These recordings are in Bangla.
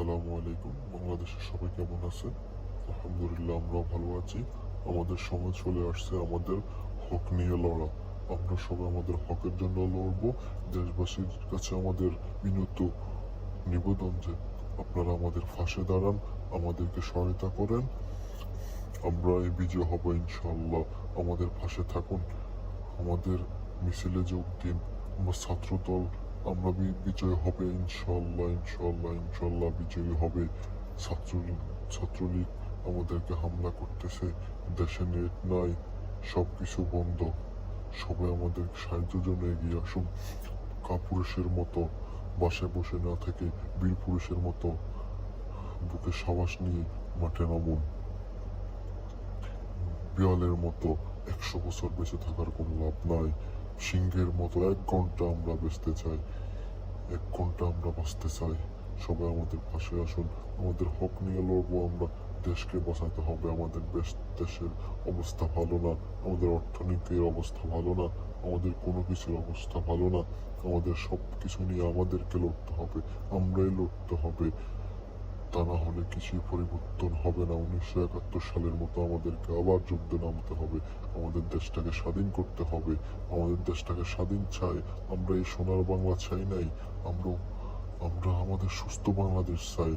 আসসালামু আলাইকুম। বাংলাদেশের সবাই কেমন আছেন? আলহামদুলিল্লাহ আমরাও ভালো আছি। আমাদের সময় চলে আসছে আমাদের হক নিয়ে লড়া। আমরা সবাই আমাদের হকের জন্য লড়বো। দেশবাসীর কাছে আমাদের বিনীত নিবেদন যে আপনারা আমাদের পাশে দাঁড়ান, আমাদেরকে সহায়তা করেন। আমরা এই বিজয় হব ইনশাল্লাহ। আমাদের পাশে থাকুন, আমাদের মিছিলে যোগ দিন। আমরা ছাত্রদল, আমরা বিজয় হবে ইনশাল্লাহ, ইনশাল্লাহ, ইনশাল্লাহ বিজয়ী হবে। ছাত্রলীগ আমাদেরকে হামলা করতেছে, দেশে নেট নাই, সব কিছু বন্ধ। সবাই আমাদের সাহায্যের জন্য এগিয়ে আসুন। কাপুরুষের মতো বাসায় বসে না থেকে বীর পুরুষের মতো বুকে সাবাস নিয়ে মাঠে নামুন। বিড়ালের মতো 100 বছর বেঁচে থাকার কোনো লাভ নাই। সিংহের মতো 1 ঘন্টা আমরা বেঁচতে চাই, 1 ঘন্টা আমরা বাঁচতে চাই। সবাই আমাদের পাশে আসুন, আমাদের হক নিয়ে লড়বো আমরা। দেশকে বাঁচাতে হবে। আমাদের দেশের অবস্থা ভালো না, আমাদের অর্থনীতির অবস্থা ভালো না, আমাদের কোনো কিছুর অবস্থা ভালো না। আমাদের সব কিছু নিয়ে আমাদেরকে লড়তে হবে, আমরাই লড়তে হবে। তা না হলে কিছুই পরিবর্তন হবে না। 1971 সালের মতো আমাদেরকে আবার যুদ্ধে নামতে হবে। আমাদের দেশটাকে স্বাধীন করতে হবে। আমাদের দেশটাকে স্বাধীন চাই। আমরা এই সোনার বাংলা চাই নাই। আমরা আমরা আমাদের সুস্থ বাংলাদেশ চাই।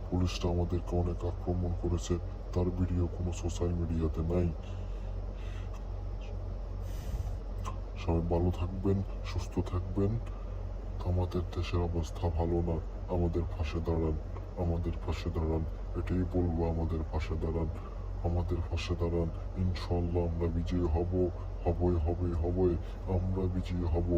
পুলিশরা আমাদেরকে অনেক আক্রমণ করেছে, তার ভিডিও কোনো সোশ্যাল মিডিয়াতে নাই। সবাই ভালো থাকবেন, সুস্থ থাকবেন। আমাদের দেশের অবস্থা ভালো না। আমাদের পাশে দাঁড়ান, আমাদের পাশে দাঁড়ান। এটাই বলবো, আমাদের পাশে দাঁড়ান, আমাদের পাশে দাঁড়ান। ইনশাল্লাহ আমরা বিজয়ী হব, হবই হবই হবই। আমরা বিজয়ী হব।